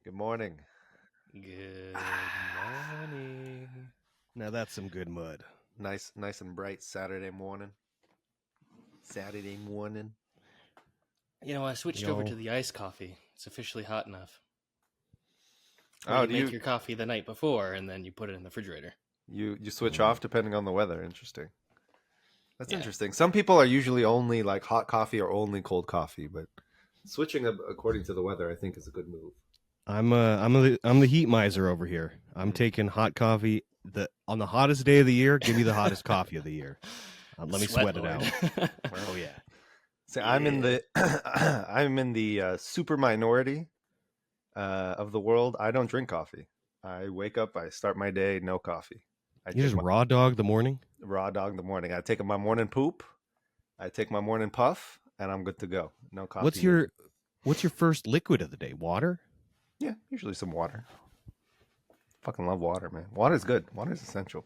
Good morning. Good morning. Now that's some good mud. Nice and bright Saturday morning. You know, I switched over to the iced coffee. It's officially hot enough. Oh, you make your coffee the night before, and then you put it in the refrigerator. You switch off depending on the weather. Interesting. That's interesting. Some people are usually only like hot coffee or only cold coffee, but switching according to the weather, I think, is a good move. I'm the heat miser over here. I'm taking hot coffee. On the hottest day of the year, give me the hottest coffee of the year. Let me sweat it out. Oh yeah. See, I'm in the I'm in the super minority of the world. I don't drink coffee. I wake up, I start my day, no coffee. You just raw dog the morning? Raw dog the morning. I take my morning poop, I take my morning puff, and I'm good to go. No coffee. What's your first liquid of the day? Water? Yeah, usually some water. Fucking love water, man. Water's good. Water's essential.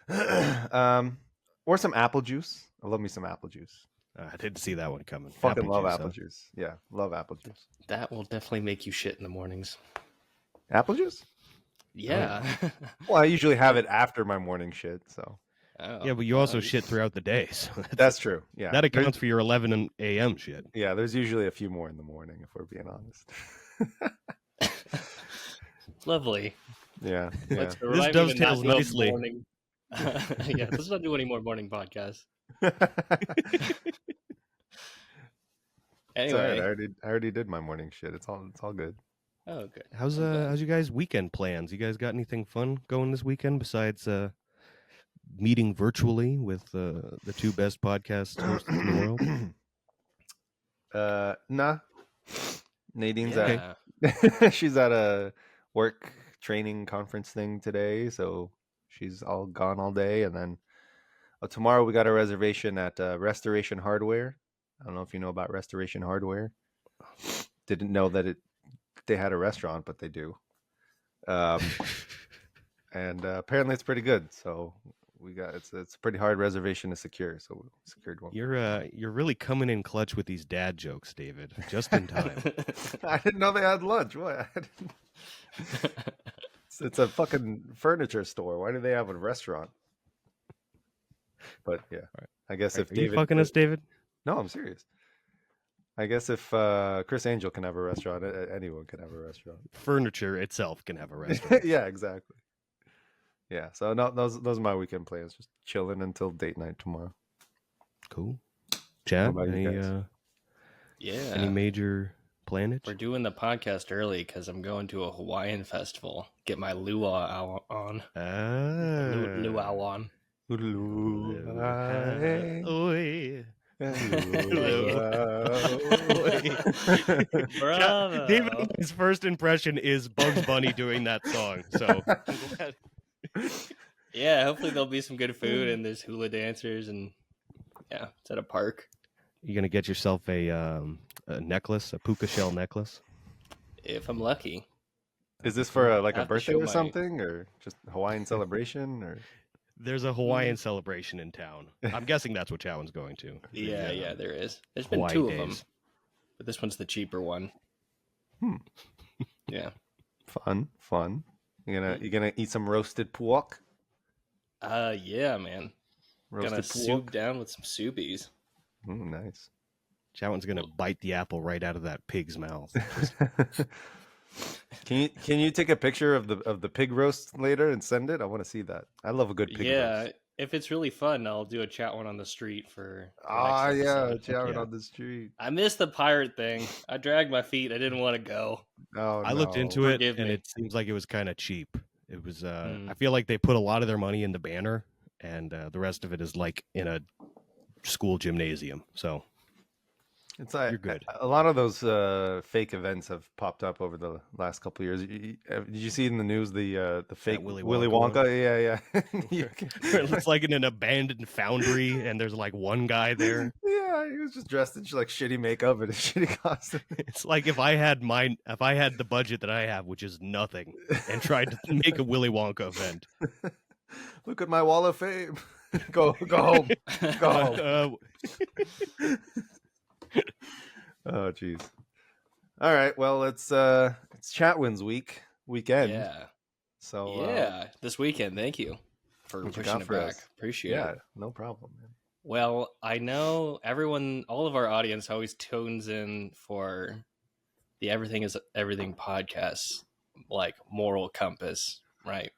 Or some apple juice. I love me some apple juice. I didn't see that one coming. Fucking love apple juice. Yeah, love apple juice. That will definitely make you shit in the mornings. Apple juice? Yeah. Well, I usually have it after my morning shit, so. Yeah, but you also shit throughout the day. So that's true. Yeah. That accounts for your 11 a.m. shit. Yeah, there's usually a few more in the morning, if we're being honest. Lovely. Yeah. This dovetails nicely. Yeah, let's not do any more morning podcasts. Anyway, I already did my morning shit. It's all good. Oh, okay. How's you guys' weekend plans? You guys got anything fun going this weekend besides meeting virtually with the two best podcast hosts in the world? Nah. Nadine's she's at a work training conference thing today, so she's all gone all day. And then tomorrow we got a reservation at Restoration Hardware. I don't know if you know about Restoration Hardware. Didn't know that they had a restaurant, but they do. And apparently it's pretty good. So we got it's a pretty hard reservation to secure. So we secured one. You're really coming in clutch with these dad jokes, David. Just in time. I didn't know they had lunch. What? It's a fucking furniture store. Why do they have a restaurant? But yeah, I guess if David, you fucking us, David? No, I'm serious. I guess if Chris Angel can have a restaurant, anyone can have a restaurant. Furniture itself can have a restaurant. Yeah, exactly. Yeah, so no, those are my weekend plans. Just chilling until date night tomorrow. Cool. Chad, any major planets? We're doing the podcast early because I'm going to a Hawaiian festival. Get my luau on. Luau on. David's first impression is Bugs Bunny doing that song. So yeah, hopefully there'll be some good food and there's hula dancers and it's at a park. You gonna get yourself a necklace, a puka shell necklace? If I'm lucky. Is this for a birthday or something, or just a Hawaiian celebration, or? There's a Hawaiian celebration in town. I'm guessing that's what Chatwin's going to. Yeah, there is. There's been two of them, but this one's the cheaper one. Yeah. Fun. You gonna eat some roasted pork? Yeah, man. Gonna soup down with some soupies. Nice. Chatwin's gonna bite the apple right out of that pig's mouth. Can you take a picture of the pig roast later and send it? I want to see that. I love a good pig roast. Yeah, if it's really fun, I'll do a Chatwin on the street for Chatwin on the street. I missed the pirate thing. I dragged my feet. I didn't want to go. I looked into it, and it seems like it was kind of cheap. It was. I feel like they put a lot of their money in the banner, and the rest of it is like in a school gymnasium. So. It's like you're good. A lot of those fake events have popped up over the last couple of years. Did you see in the news the fake Willy Wonka? Yeah. It looks like in an abandoned foundry, and there's like one guy there. Yeah, he was just dressed in like shitty makeup and a shitty costume. It's like if I had the budget that I have, which is nothing, and tried to make a Willy Wonka event. Look at my wall of fame. Go home. Go home. Oh, jeez. All right. Well, it's It's Chatwin's weekend. Yeah. So this weekend. Thank you for pushing it back. Appreciate it. No problem, man. Well, I know all of our audience always tunes in for the Everything is Everything podcast, like moral compass, right?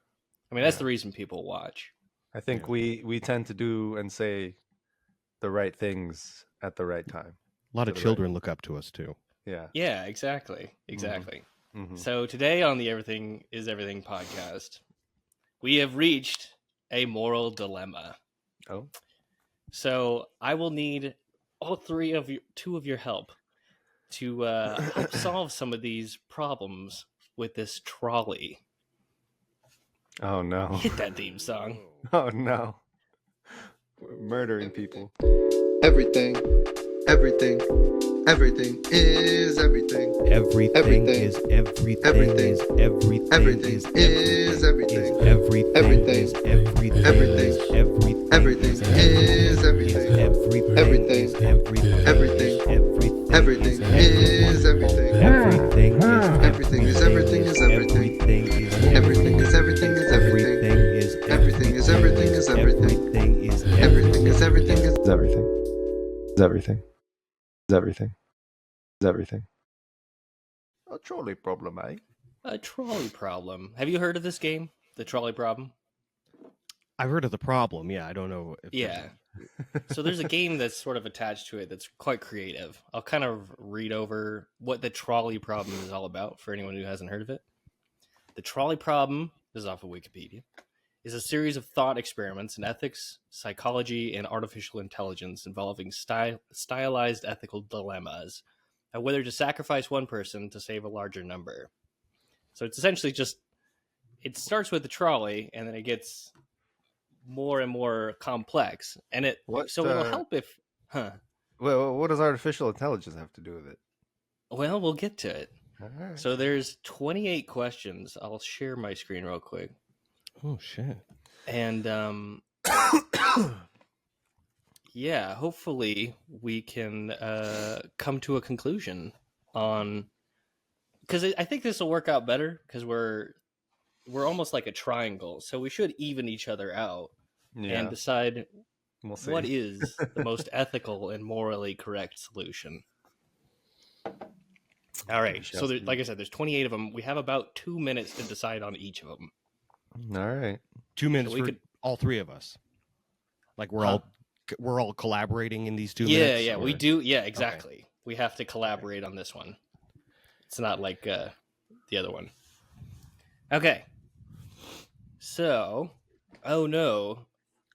I mean, that's the reason people watch. I think we tend to do and say the right things at the right time. A lot of children look up to us too. Yeah. Yeah, exactly. Mm-hmm. So today on the Everything is Everything podcast, we have reached a moral dilemma. Oh. So I will need two of your help to help solve some of these problems with this trolley. Oh no! Hit that theme song. Oh no! We're murdering people. Everything is everything. Everything is everything. Everything is everything. Everything is everything. Everything is everything. Everything is everything. Everything is everything. Everything is everything. Everything is everything. Everything is everything. Everything is everything is everything. Everything is everything is everything. Everything is everything is everything. Everything is everything is everything. Is everything. Is everything. Is everything. A trolley problem, eh? A trolley problem. Have you heard of this game, the trolley problem? I've heard of the problem. Yeah, I don't know. So there's a game that's sort of attached to it that's quite creative. I'll kind of read over what the trolley problem is all about for anyone who hasn't heard of it. The trolley problem, this is off of Wikipedia, is a series of thought experiments in ethics, psychology, and artificial intelligence involving stylized ethical dilemmas of whether to sacrifice one person to save a larger number. So it's essentially it starts with the trolley, and then it gets more and more complex. And it'll help if... Well, what does artificial intelligence have to do with it? Well, we'll get to it. All right. So there's 28 questions. I'll share my screen real quick. Oh, shit. And, yeah, hopefully we can come to a conclusion on... Because I think this will work out better, because we're almost like a triangle, so we should even each other out and decide what is the most ethical and morally correct solution. All right, so like I said, there's 28 of them. We have about 2 minutes to decide on each of them. All right. 2 minutes for all three of us. Like we're all collaborating in these 2 minutes? Yeah, we do. Yeah, exactly. Okay. We have to collaborate on this one. It's not like the other one. Okay. So, oh no,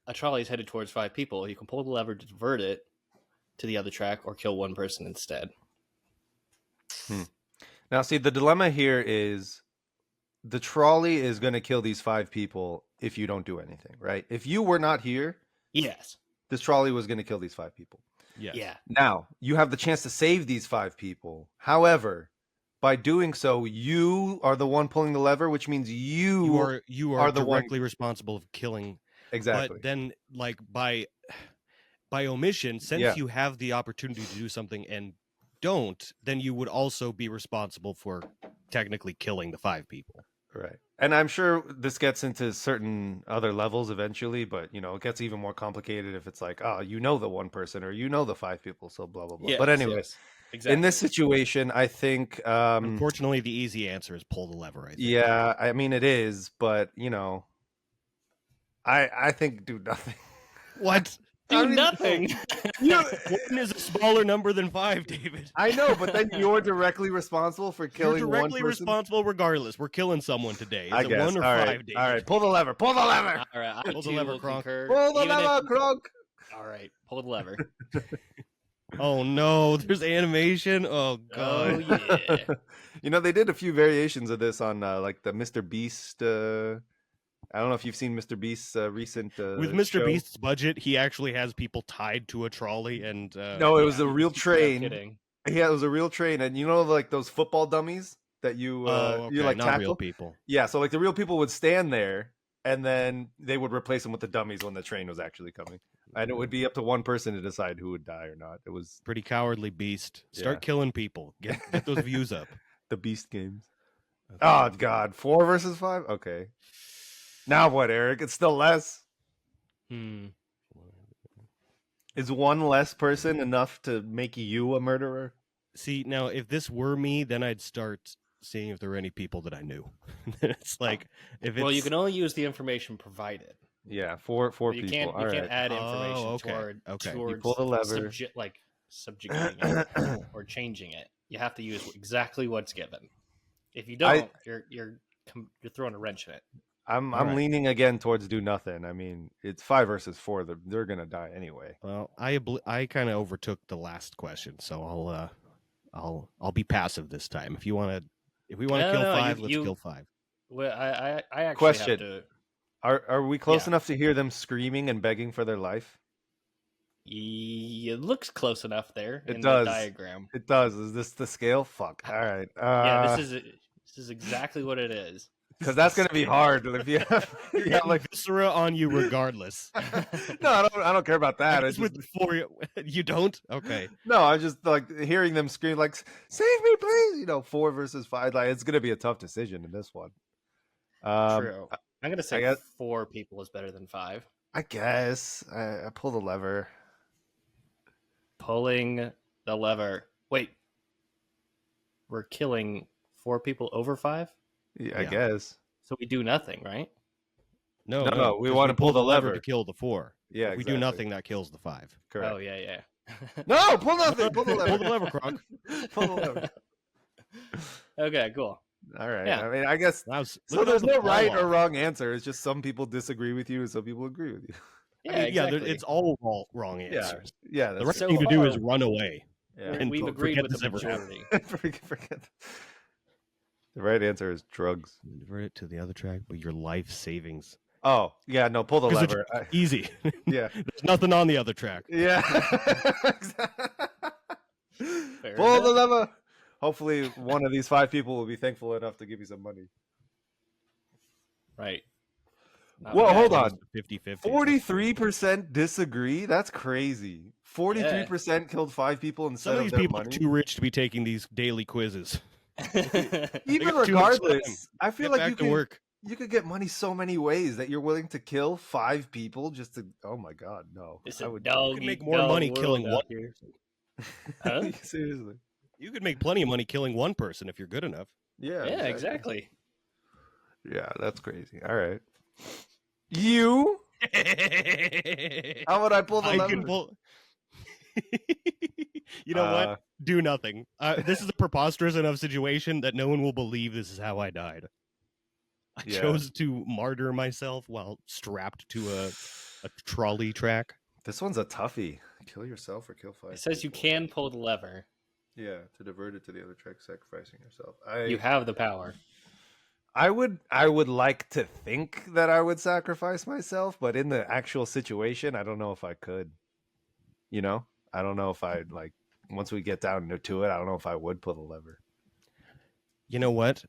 a trolley is headed towards 5 people. You can pull the lever to divert it to the other track or kill one person instead. Now, see, the dilemma here is the trolley is going to kill these 5 people if you don't do anything, right? If you were not here, yes, this trolley was going to kill these 5 people. Yes. Yeah. Now, you have the chance to save these 5 people. However, by doing so, you are the one pulling the lever, which means you are the directly responsible of killing. Exactly. But then, like by omission, since you have the opportunity to do something and don't, then you would also be responsible for technically killing the 5 people. Right. And I'm sure this gets into certain other levels eventually, but it gets even more complicated if it's like, the one person or the 5 people, so blah blah blah. Yes, but anyway. Yes. Exactly. In this situation, I think... unfortunately, the easy answer is pull the lever, I think. Yeah, I mean, it is, but, I think do nothing. What? Do nothing? One is a smaller number than 5, David. I know, but then you're directly responsible for killing you're one person? directly responsible regardless. We're killing someone today. Is I guess. 1 or all 5, right. David? All right, pull the lever. Pull the lever. All right, pull the lever, Kronk. Pull the lever, Kronk. All right, pull the lever. Oh no, there's animation. Oh god. Oh yeah. They did a few variations of this on like the Mr. Beast. I don't know if you've seen Mr. Beast's recent. With Mr. show. Beast's budget, he actually has people tied to a trolley, and no, it was a real train. No kidding. Yeah, it was a real train, and like those football dummies that you you like not tackle. real people. Yeah, so like the real people would stand there, and then they would replace them with the dummies when the train was actually coming. And it would be up to one person to decide who would die or not. It was pretty cowardly, Beast. Start killing people. Get those views up. The Beast games. Okay. Oh God, 4 versus 5. Okay. Now what, Eric? It's still less. Is one less person enough to make you a murderer? See, now if this were me, then I'd start seeing if there were any people that I knew. It's like if it's Well, you can only use the information provided. Yeah, four But you people. can't add information okay. You towards pull the lever. subjugating it or changing it. You have to use exactly what's given. If you don't, you're throwing a wrench in it. I'm right. leaning again towards do nothing. I mean, it's 5 versus 4. They're gonna die anyway. Well, I kind of overtook the last question, so I'll be passive this time. If we want to kill 5, let's kill 5. Well, I actually Question. have to. Are we close Yeah. enough to hear them screaming and begging for their life? It looks close enough there It in does. the diagram. It does. Is this the scale? Fuck. All right. Yeah, this is exactly what it is. Because that's gonna be hard if you have, Like viscera on you regardless. No, I don't care about that. It's with 4, you don't? Okay. No, I'm just like hearing them scream like "Save me, please!" 4 versus 5. Like it's gonna be a tough decision in this one. True. I'm gonna say guess- 4 people is better than 5. I guess I pull the lever. Pulling the lever. Wait, we're killing 4 people over 5, Yeah, I Yeah. guess. so we do nothing, right? No, No, we 'cause wanna pull the lever. to kill the 4. Yeah, If we do exactly. nothing, that kills the 5. Correct. Oh yeah. No, pull nothing. Pull the lever. Pull the lever, Kronk. Pull the lever. Okay, cool. All right. Yeah. I mean, I guess. That was, So look at there's all the no right fall or off. wrong answer. It's just some people disagree with you and some people agree with you. Yeah, I mean, exactly. it's all wrong answers. Yeah. The That's right So thing to do is far- run away. yeah. and We've for- agreed forget with the this ever majority. Forget. The right answer is drugs. Divert it to the other track, but your life savings. Oh yeah, no, pull the 'Cause lever. Easy. Yeah. There's nothing on the other track. Yeah. Fair Pull the enough. lever. Hopefully, one of these 5 people will be thankful enough to give you some money. Right. Not Well, bad. hold on. 50-50. 43% disagree. That's crazy. 43% killed 5 people Some instead of of these their people money. are too rich to be taking these daily quizzes. Even got too much regardless, I feel Get like back to work. you could get money so many ways that you're willing to kill 5 people just to. Oh my god, no! It's I a would dog You can make eat more dog money world killing out one. here. Huh? Seriously. You could make plenty of money killing one person if you're good enough. Yeah. Yeah, exactly. Yeah, that's crazy. All right. You? How would I pull the I lever? can pull. You know what? Do nothing. This is a preposterous enough situation that no one will believe this is how I died. I Yeah. chose to martyr myself while strapped to a trolley track. This one's a toughie. Kill yourself or kill 5. It says you people. can pull the lever. Yeah, to divert it to the other track, sacrificing yourself. You have the power. I would like to think that I would sacrifice myself, but in the actual situation, I don't know if I could. I don't know if I'd like once we get down to it, I don't know if I would pull the lever. You know what?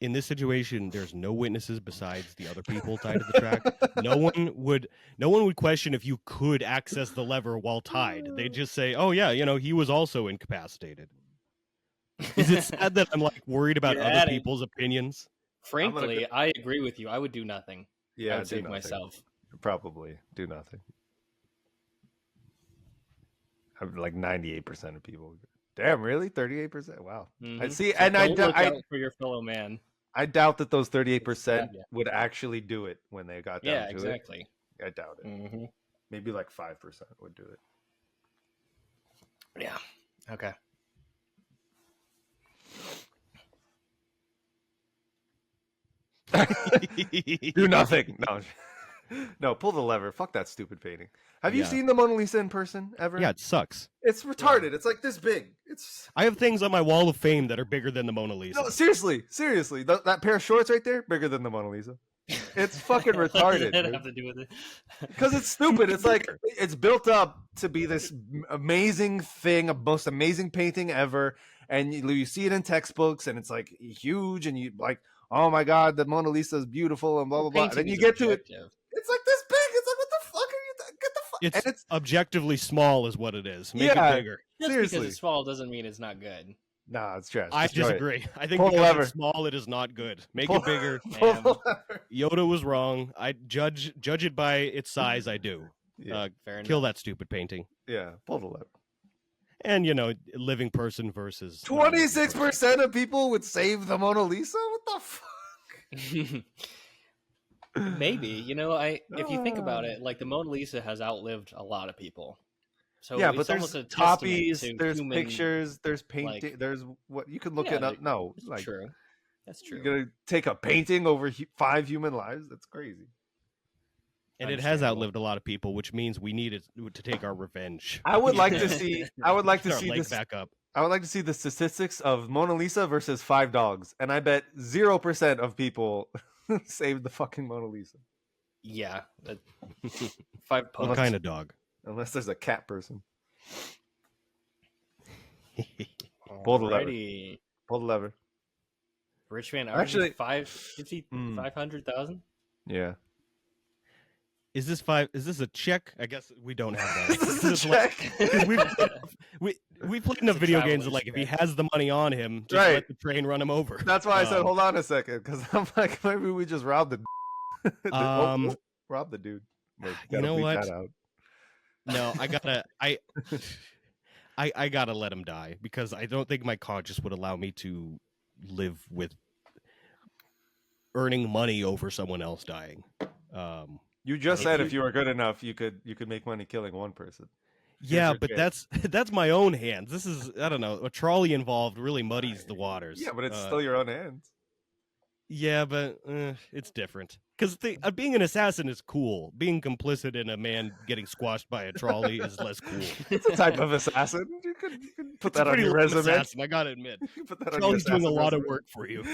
In this situation, there's no witnesses besides the other people tied to the track. No one would question if you could access the lever while tied. They'd just say, "Oh yeah, he was also incapacitated." Is it sad that I'm like worried about You're other adding- people's opinions? Frankly, I agree with you. I would do nothing. Yeah, I would do save nothing. myself. Probably do nothing. I'm like 98% of people. Damn, really? 38%? Wow. I Mhm. see, So and don't look out for your fellow man. I doubt that those 38% Yeah. would actually do it when they got down Yeah, to exactly. it. I doubt it. hmm Maybe like 5% would do it. Yeah. Okay. Do nothing. No. No, pull the lever. Fuck that stupid painting. Have you Yeah. seen the Mona Lisa in person ever? Yeah, it sucks. It's retarded. It's like this big. It's I have things on my wall of fame that are bigger than the Mona Lisa. no, seriously. That pair of shorts right there, bigger than the Mona Lisa. It's fucking What retarded. does that dude. have to do with it? Because it's stupid. It's like it's built up to be this amazing thing, a most amazing painting ever, and you see it in textbooks, and it's like huge, and you like, oh my god, the Mona Lisa is beautiful, and blah blah blah. And then Painting you is get to it, objective. it's like this big. It's like what the fuck are you? Get the fuck. It's objectively small, is what it is. Make Yeah. it bigger. Just Seriously. because it's small doesn't mean it's not good. Nah, it's trash. I Destroy it. disagree. I think Pull the because lever. it's small, it is not good. Make Pull- it bigger. Pull the lever. Yoda was wrong. I judge it by its size. I do. Yeah, Fair Kill enough. that stupid painting. yeah. Pull the lever. And living person versus 26% of people would save the Mona Lisa. What the fuck? Maybe, if you think about it, like the Mona Lisa has outlived a lot of people. So Yeah, it's but there's almost a testament copies, to there's human, pictures, there's painting, like- there's what you could look Yeah, it up. No, That's like true. That's true. you're gonna take a painting over 5 human lives. That's crazy. And it has Understandable. outlived a lot of people, which means we need it to take our revenge. I would like to see. I would like to Get our see leg this. back up. I would like to see the statistics of Mona Lisa versus 5 dogs, and I bet 0% of people saved the fucking Mona Lisa, Yeah. 5 What puns. kind of dog? unless there's a cat person. Pull the lever. Alrighty. Pull the lever. Rich man, Actually- actually, 500,000? Yeah. Is this a check? I guess we don't have that. This is a like- check. we played enough It's a video games that traveler's like if he check. has the money on him, just Right. let the train run him over. That's why I said, Um, hold on a second, because I'm like, maybe we just robbed the. Rob the dude. Wait, You gotta know bleep what? that out. No, I gotta let him die because I don't think my conscience would allow me to live with earning money over someone else dying. You just If said you- if you were good enough, you could make money killing one person. Yeah, your but chance. that's my own hands. This is I don't know. A trolley involved really muddies the waters. Yeah, but it's still your own hands. Yeah, but it's different. Because being an assassin is cool. Being complicit in a man getting squashed by a trolley is less cool. It's a type of assassin. You could put It's a that on pretty your lame resume. assassin, I gotta admit. You put that on your Trolley's doing a assassin lot of resume. work for you.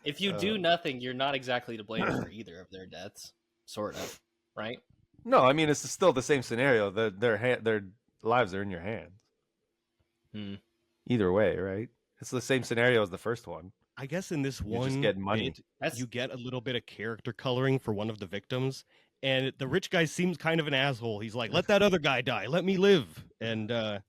If you do nothing, you're not exactly to blame for either of their deaths. Sort of. Right? No, I mean it's still the same scenario. Their lives are in your hands. Hmm. Either way, right? It's the same scenario as the first one. I guess in this You one, just get money. That's you get a little bit of character coloring for one of the victims, and the rich guy seems kind of an asshole. He's like, "Let that other guy die. Let me live." And I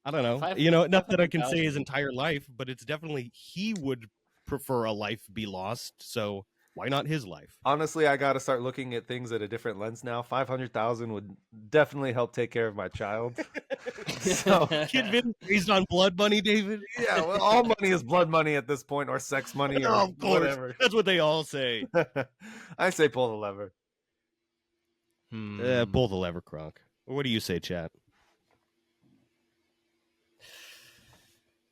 don't know, not that I can say his 500,000. entire life, but it's definitely he would prefer a life be lost. So why not his life? Honestly, I got to start looking at things at a different lens now. 500,000 would definitely help take care of my child. So Kid Vin raised on blood money, David. yeah, well, all money is blood money at this point, or sex money, or Oh, of course, whatever. that's what they all say. I say pull the lever. Pull the lever, Kronk. What do you say, chat?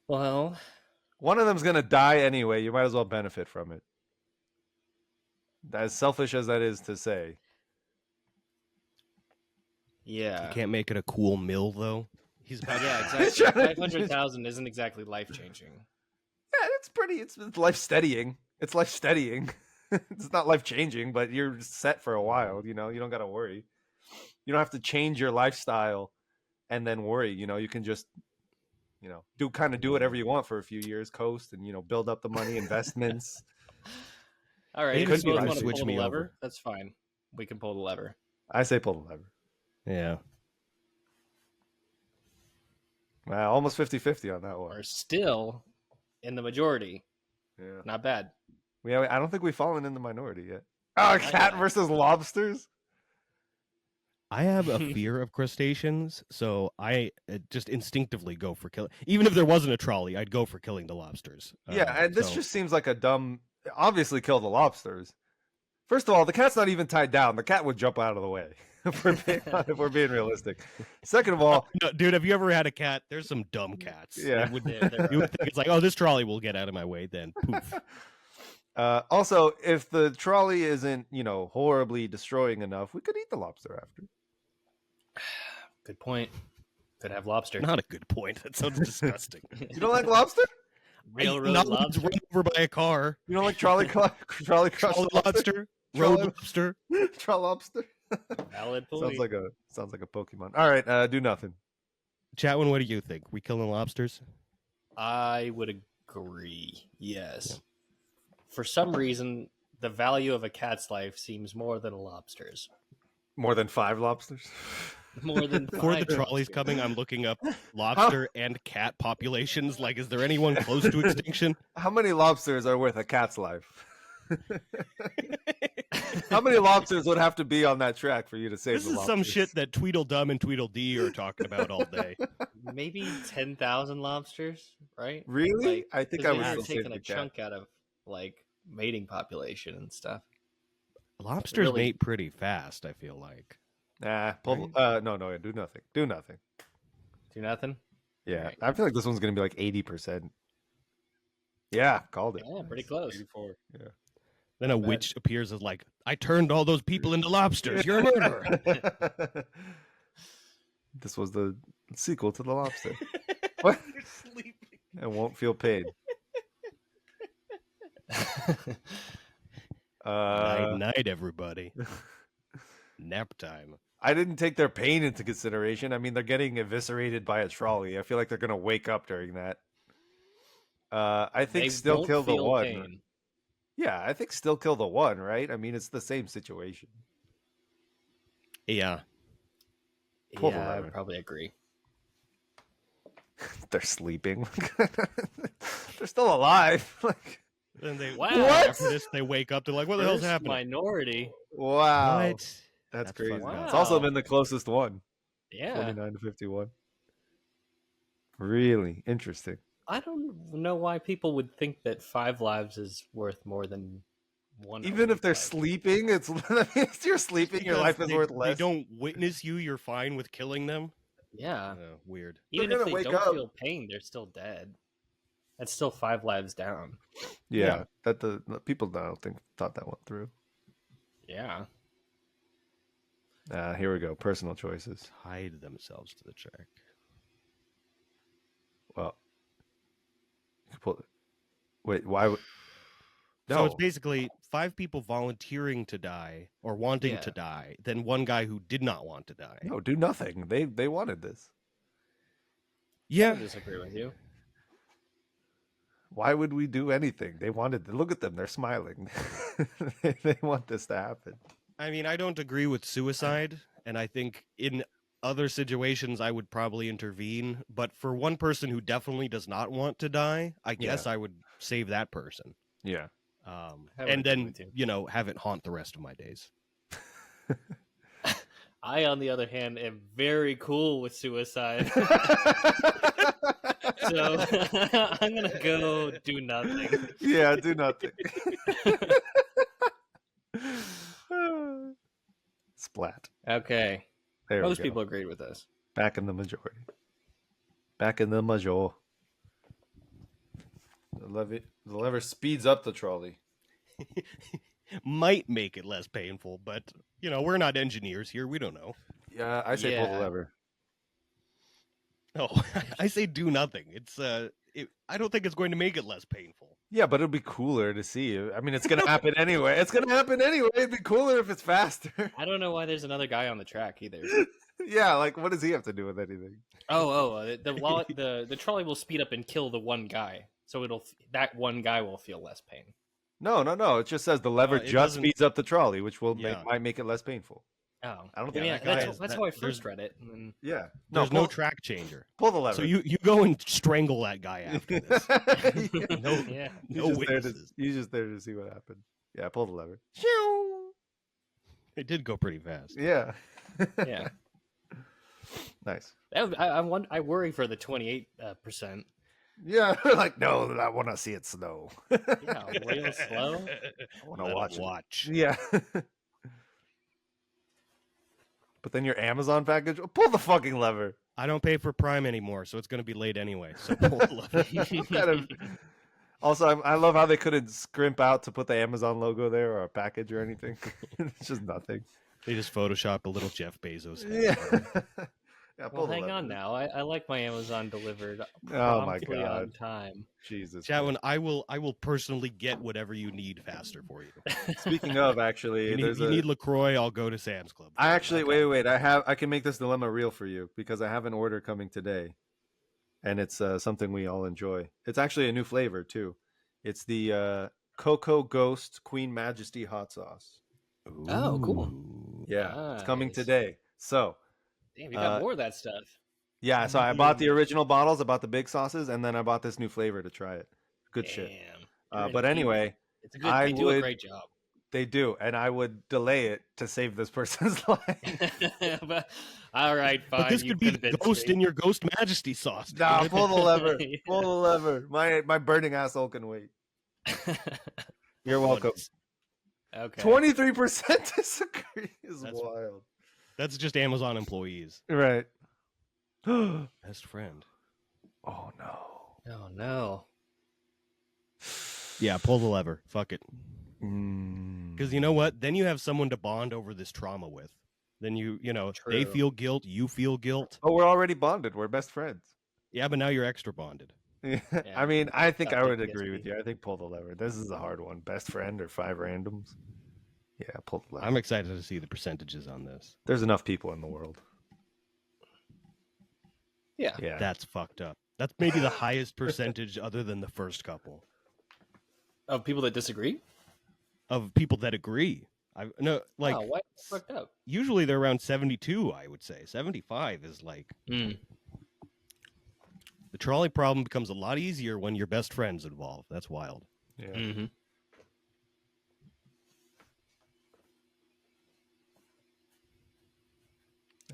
Well, One of them's gonna die anyway. You might as well benefit from it. As selfish as that is to say. yeah. You can't make it a cool mill, though. He's about Yeah, He's exactly. trying to- 500,000 isn't exactly life changing. Yeah, it's life steadying. It's life steadying. It's not life changing, but you're set for a while. You don't gotta worry. You don't have to change your lifestyle and then worry. You can just do whatever you want for a few years, coast, and build up the money, investments. All right, It if could you be both like want to switch pull the me lever, over. that's fine. We can pull the lever. I say pull the lever. Yeah. Almost 50-50 on that one. We're still in the majority. Yeah. Not bad. I don't think we've fallen in the minority yet. Oh, cat yet. versus lobsters? I have a fear of crustaceans, so I just instinctively go for killing. Even if there wasn't a trolley, I'd go for killing the lobsters. Yeah, and this just seems like a dumb. Obviously, kill the lobsters. First of all, the cat's not even tied down. The cat would jump out of the way. If we're being realistic. Second of all, No, dude, have you ever had a cat? There's some dumb cats. Yeah. You would, There you are. would think it's like, oh, this trolley will get out of my way. Then poof. also, if the trolley isn't, horribly destroying enough, we could eat the lobster after. Good point. Could have lobster. Not a good point. That sounds disgusting. You don't like lobster? Railroad Not lobster. run over by a car. You don't like trolley crushed Trolley lobster? lobster. Trolley- Road lobster. Troll lobster? Valid point. Sounds like a Pokemon. All right, do nothing. Chatwin, what do you think? We killing lobsters? I would agree. Yes. For some reason, the value of a cat's life seems more than a lobster's. More than 5 lobsters? More than Before the 5 trolley's lobsters. coming, I'm looking up lobster and cat populations. Like, is there anyone close to extinction? How many lobsters are worth a cat's life? How many lobsters would have to be on that track for you to save This the is lobsters? some shit that Tweedledum and Tweedledee are talking about all day. Maybe 10,000 lobsters, right? Really? Like, I think 'cause I they would are still save taking the a cat. chunk out of like mating population and stuff. Lobsters Really? mate pretty fast, I feel like. Nah, pull, no, do nothing. Do nothing. Do nothing. Yeah, Right. I feel like this one's gonna be like 80%. Yeah, called it. Yeah, pretty close. 84. Yeah. Then a Not bad. witch appears as like, I turned all those people into lobsters. You're a murderer. This was the sequel to The Lobster. What? You're sleeping. And won't feel pain. Night, night, everybody. Nap time. I didn't take their pain into consideration. I mean, they're getting eviscerated by a trolley. I feel like they're gonna wake up during that. I think They still won't kill the feel one. pain. Yeah, I think still kill the one, right? I mean, it's the same situation. Yeah. Pull the Yeah, I lever. would probably agree. They're sleeping. They're still alive. Like, Then they Wow. after this they wake up, they're like, what the hell's First happening? minority. wow. What? That's That's crazy. fucking It's also Wow. been the closest one. Yeah. 29 to 51. Really interesting. I don't know why people would think that 5 lives is worth more than one. Even if they're life. sleeping, if you're sleeping, your Because life is they, worth They less. don't witness you, you're fine with killing them? Yeah. Weird. Even They're if gonna they wake don't up. feel pain, they're still dead. That's still 5 lives down. Yeah, Yeah. that the people I don't think thought that went through. Yeah. Here we go. Personal choices. Hide themselves to the track. Well, you could pull. Wait, why would? No, So it's basically 5 people volunteering to die or wanting Yeah. to die, then one guy who did not want to die. no, do nothing. They wanted this. I Yeah. disagree with you. Why would we do anything? They wanted. Look at them. They're smiling. they want this to happen. I mean, I don't agree with suicide, and I think in other situations I would probably intervene, but for one person who definitely does not want to die, I guess I would save that person. Yeah. I would And agree then, with you. have it haunt the rest of my days. I, on the other hand, am very cool with suicide. So I'm going to go do nothing. Yeah, do nothing. Splat. Okay. There Most we go. people agreed with us. Back in the majority. Back in the major. The lever speeds up the trolley. Might make it less painful, but, we're not engineers here. We don't know. Yeah, I say pull the Yeah. lever. No, I say do nothing. It's I don't think it's going to make it less painful. Yeah, but it'll be cooler to see. I mean, it's gonna happen anyway. It's gonna happen anyway. It'd be cooler if it's faster. I don't know why there's another guy on the track either. Yeah, like what does he have to do with anything? The trolley will speed up and kill the one guy, so that one guy will feel less pain. No. It just says the lever It just doesn't- speeds up the trolley, which will Yeah. might make it less painful. Oh, I don't Yeah, think. that guy that's is- how I that- first read it. And then, Yeah. There's pull, no track changer. pull the lever. So you go and strangle that guy after this. No, yeah, no witnesses. You're just there to see what happened. Yeah, pull the lever. It did go pretty fast. Yeah. yeah. Nice. I worry for the 28%. Yeah, like no, I want to see it slow. Yeah, real slow. I want to watch it. Watch. Yeah. But then your Amazon package, pull the fucking lever. I don't pay for Prime anymore, so it's going to be late anyway. So pull the lever. Kind of- Also, I love how they couldn't scrimp out to put the Amazon logo there or a package or anything. It's just nothing. They just photoshopped a little Jeff Bezos. head Yeah. on it. Yeah, pull Well, the hang lever. on now. I like my Amazon delivered Oh my promptly on God. time. Jesus. Chatwin, I will personally get whatever you need faster for you. Speaking of, actually, You there's need LaCroix, I'll go to Sam's Club. I actually wait. I can make this dilemma real for you because I have an order coming today, and it's something we all enjoy. It's actually a new flavor too. It's the Cocoa Ghost Queen Majesty hot sauce. Oh, cool. Ooh. Yeah, it's coming Nice. today. So Damn, you got more of that stuff. Yeah, so I bought the original bottles, I bought the big sauces, and then I bought this new flavor to try it. Good shit. But anyway, it's a good. They do a great job. They do, and I would delay it to save this person's life. But, all right, fine. But this could be the ghost in your Ghost Majesty sauce. Nah, pull the lever. Pull the lever. My burning asshole can wait. You're welcome. Okay. 23% disagree is wild. That's just Amazon employees. Right. Best friend. Oh no. Oh no. Yeah, pull the lever. Fuck it. Mm. Because you know what? Then you have someone to bond over this trauma with. Then you know, True. they feel guilt, you feel guilt. Oh, we're already bonded. We're best friends. Yeah, but now you're extra bonded. Yeah. I mean, I think I would agree with you. I think pull the lever. This is a hard one. Best friend or 5 randoms? Yeah, pull the lever. I'm excited to see the percentages on this. There's enough people in the world. Yeah. Yeah. That's fucked up. That's maybe the highest percentage other than the first couple. Of people that disagree? Of people that agree. Wow, why fucked up? Usually they're around 72, I would say. 75 is like... The trolley problem becomes a lot easier when your best friend's involved. That's wild. Yeah. Mm-hmm.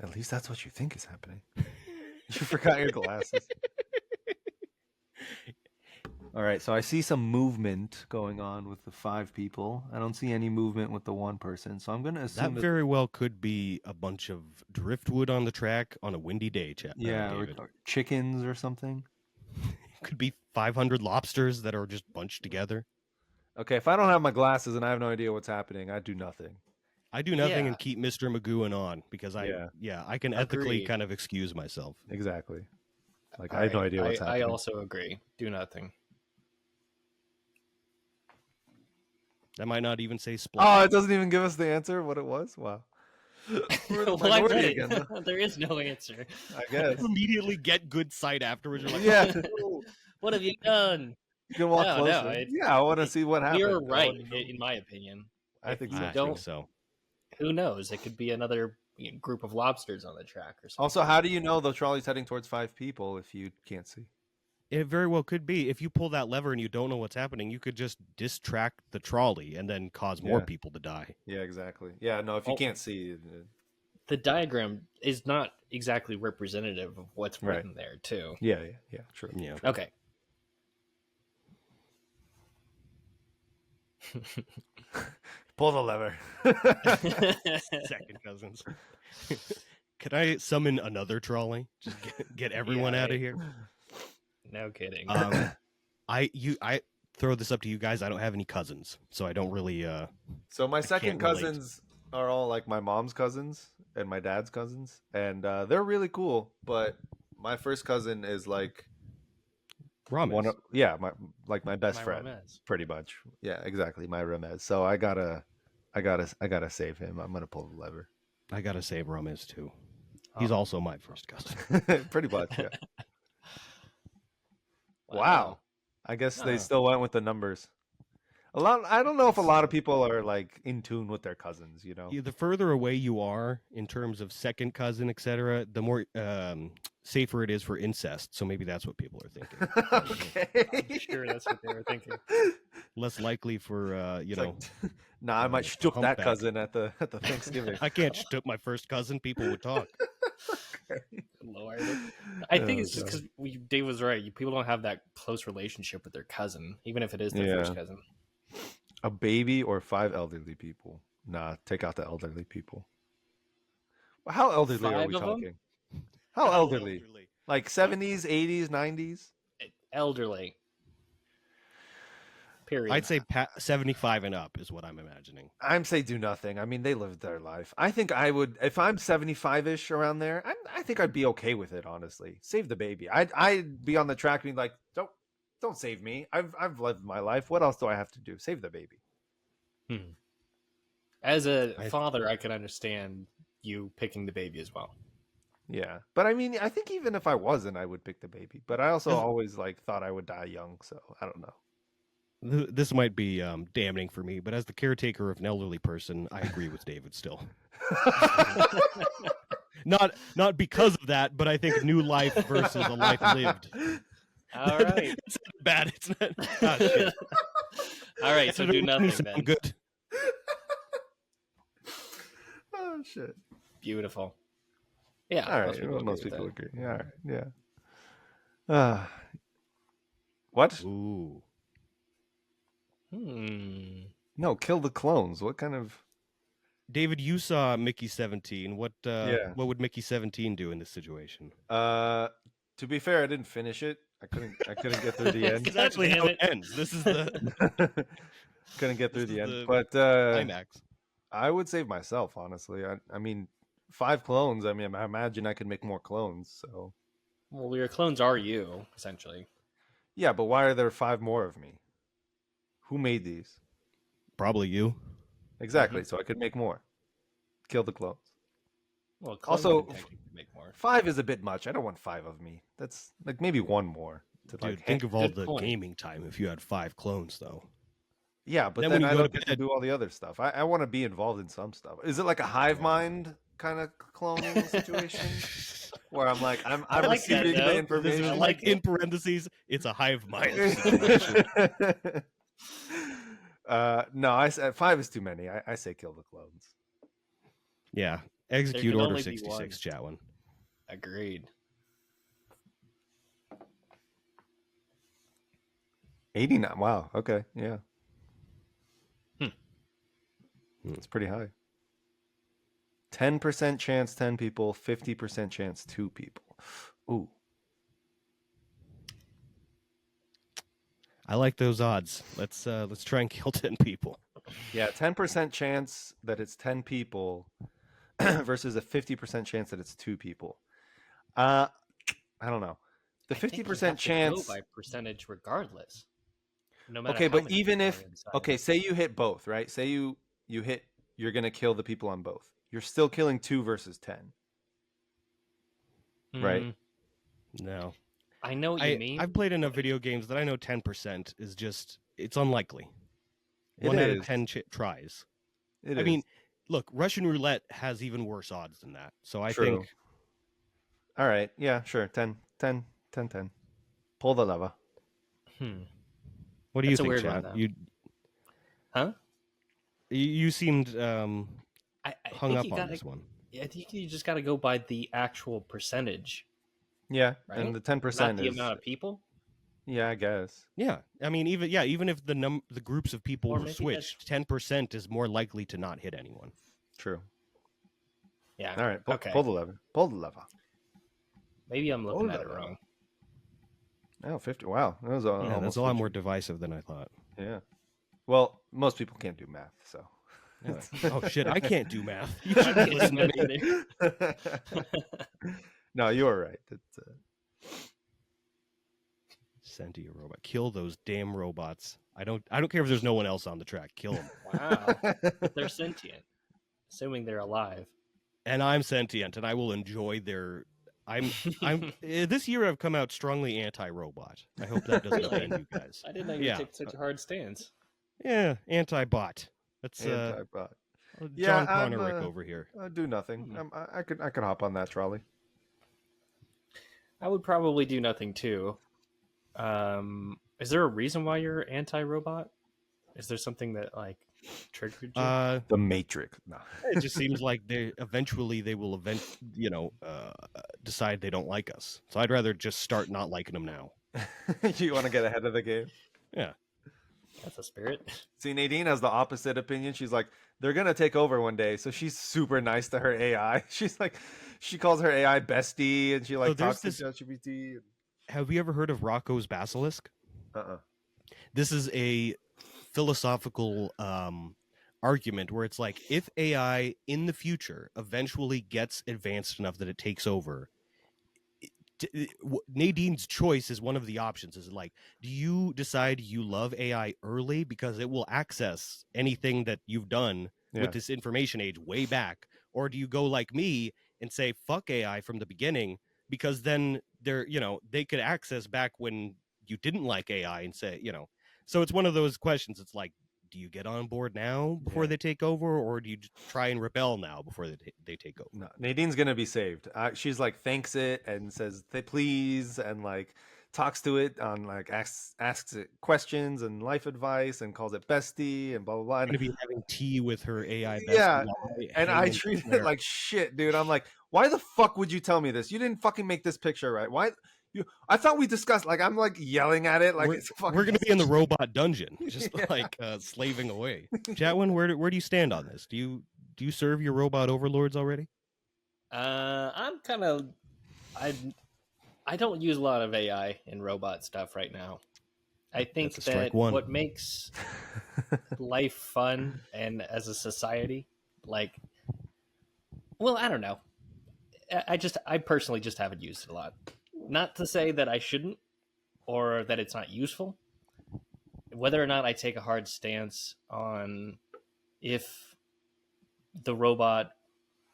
At least that's what you think is happening. You forgot your glasses. All right, so I see some movement going on with the 5 people. I don't see any movement with the 1 person, so I'm going to assume that very well could be a bunch of driftwood on the track on a windy day, yeah, or chickens or something. It could be 500 lobsters that are just bunched together. Okay, if I don't have my glasses and I have no idea what's happening, I do nothing. I do nothing and keep Mr. Magooing on because I can ethically Agreed. kind of excuse myself. Exactly. Like I have no idea what's happening. I also agree. Do nothing. That might not even say split. Oh, it doesn't even give us the answer what it was? Wow. Well, I read it. There is no answer. I guess. Immediately get good sight afterwards. You're like, Yeah. What have you done? You can walk closer. I want to see what happens. You're right, in my opinion. I think so. I think so. Who knows? It could be another group of lobsters on the track or something. Also, how do you know the trolley's heading towards 5 people if you can't see? It very well could be. If you pull that lever and you don't know what's happening, you could just distract the trolley and then cause more people to die. Yeah, exactly. Yeah, no, if you can't see... The diagram is not exactly representative of what's written there, too. Yeah, true. Yeah. Okay. Pull the lever. Second cousins. Could I summon another trolley? Just get everyone out of here. No kidding. I throw this up to you guys. I don't have any cousins, so I don't really. So my second cousins are all like my mom's cousins and my dad's cousins, and they're really cool. But my first cousin is like Ramez. my best friend, Ramez. pretty much. Yeah, exactly, my Ramez. So I gotta save him. I'm gonna pull the lever. I gotta save Ramez too. He's also my first cousin. Pretty much, yeah. Wow. I guess they still went with the numbers. I don't know if a lot of people are like in tune with their cousins, you know. Yeah, the further away you are in terms of second cousin, etc., the more safer it is for incest. So maybe that's what people are thinking. Okay. I'm sure that's what they were thinking. Less likely for nah, I might shtook that cousin at the Thanksgiving. I can't shtook my first cousin. People would talk. Lord. I think it's just because Dave was right. People don't have that close relationship with their cousin, even if it is their first cousin. A baby or 5 elderly people? Nah, take out the elderly people. How elderly 5 are we of them? talking? How elderly? Like 70s, 80s, 90s? Elderly. Period. I'd say 75 and up is what I'm imagining. I'm say do nothing. I mean, they lived their life. I think I would, if I'm 75-ish around there, I think I'd be okay with it, honestly. Save the baby. I'd be on the track being like, don't save me. I've lived my life. What else do I have to do? Save the baby. As a father, I can understand you picking the baby as well. Yeah. But I mean, I think even if I wasn't, I would pick the baby. But I also always like thought I would die young, so I don't know. This might be damning for me, but as the caretaker of an elderly person, I agree with David still. not because of that, but I think new life versus a life lived. All right. It's not bad. It's not. Oh, shit. All right, so do nothing then. Good. Oh shit! Beautiful. Yeah. All right, most people agree. Yeah, all right, yeah. What? Ooh. No, kill the clones. What kind of? David, you saw Mickey 17. What Yeah. what would Mickey 17 do in this situation? To be fair, I didn't finish it. I couldn't get through the end. It's actually how it ends. This is the couldn't get through the end. the But climax. I would save myself, honestly. I mean, 5 clones. I mean, I imagine I could make more clones. So. Well, your clones are you, essentially. Yeah, but why are there 5 more of me? Who made these? Probably you. Exactly. So I could make more. Kill the clones. Well, Also, can technically make more. 5 is a bit much. I don't want 5 of me. That's like maybe 1 more. To Dude, like, think of all good the point. gaming time if you had 5 clones, though. Yeah, but Then then when I you go don't to get to bed- do all the other stuff. I want to be involved in some stuff. Is it like a hive mind kind of cloning situation? Where I'm like, I'm I like that, receiving though. the This information. is Like like in parentheses, it's a hive mind situation. No, I said 5 is too many. I say kill the clones. Yeah. Execute can Order only be 66, Chatwin. Agreed. 89. Wow. Okay. Yeah. Hmm. It's pretty high. 10% chance 10 people, 50% chance 2 people. Ooh. I like those odds. Let's try and kill 10 people. Yeah, 10% chance that it's 10 people versus a 50% chance that it's 2 people. I don't know. The I think you 50% have to chance. go by percentage regardless. No matter Okay, how but many even people if are inside. okay, say you hit both, right? Say you hit, you're gonna kill the people on both. You're still killing 2 versus 10, right? Mm, No. I know what you mean. I've played enough video games that I know 10% is just, it's unlikely. It 1 out of is. 10 tries. It I is. mean, look, Russian roulette has even worse odds than that. So I True. think All right, yeah, sure. 10, 10, 10, 10. Pull the lever. what do you That's a think, weird Chad? one, though. Huh? You seemed I hung think up you on gotta, this one. I think you just got to go by the actual percentage, Yeah, right? and the 10% Not the is amount of people. yeah, I guess. Yeah, I mean, even if the groups of people Or were maybe switched, 10% is more likely to not hit anyone. True. Yeah. All right, Okay. pull the lever. Pull the lever. Maybe I'm looking Oh, at it la, la. wrong. Oh, 50. Wow, that was Yeah, almost that's a lot 50. more divisive than I thought. Yeah. Well, most people can't do math, so. Yeah. Oh shit, I can't do math. You shouldn't listen to me. No, you are right. It's, Sentient robot. Kill those damn robots. I don't care if there's no one else on the track. Kill them. Wow. They're sentient, assuming they're alive. And I'm sentient, and I will enjoy their. I'm this year I've come out strongly anti-robot. I hope that doesn't offend you guys. I didn't know you took such a hard stance. Yeah, anti-bot. That's anti-bot. John Connor over here. Do nothing. I could hop on that trolley. I would probably do nothing too. Is there a reason why you're anti-robot? Is there something that like triggered you? The Matrix. No. It just seems like they will decide they don't like us. So I'd rather just start not liking them now. You want to get ahead of the game? Yeah. That's a spirit. See, Nadine has the opposite opinion. She's like, they're gonna take over one day, so she's super nice to her AI. She's like, she calls her AI bestie, and she like talks to ChatGPT. Have you ever heard of Rocco's Basilisk? This is a philosophical argument where it's like, if AI in the future eventually gets advanced enough that it takes over, Nadine's choice is one of the options. Is like, do you decide you love AI early because it will access anything that you've done with this information age way back, or do you go like me and say fuck AI from the beginning, because then they could access back when you didn't like AI and say, so it's one of those questions. It's like, do you get on board now before Yeah. they take over, or do you try and rebel now before they take over? No, Nadine's gonna be saved. She's like thanks it and says please and like talks to it on like asks it questions and life advice and calls it bestie and blah blah blah. Going to be having tea with her AI bestie. Yeah, while and I hanging treated there. it like shit, dude. I'm like, why the fuck would you tell me this? You didn't fucking make this picture right. Why? I thought we discussed. Like, I'm like yelling at it. Like, it's fucking. We're going to be in the robot dungeon, just Yeah. like slaving away. Chatwin, where do you stand on this? Do you serve your robot overlords already? I'm kind of I don't use a lot of AI in robot stuff right now. I think That's a strike that one. what makes life fun and as a society, like, well, I don't know. I personally just haven't used it a lot. Not to say that I shouldn't or that it's not useful. Whether or not I take a hard stance on if the robot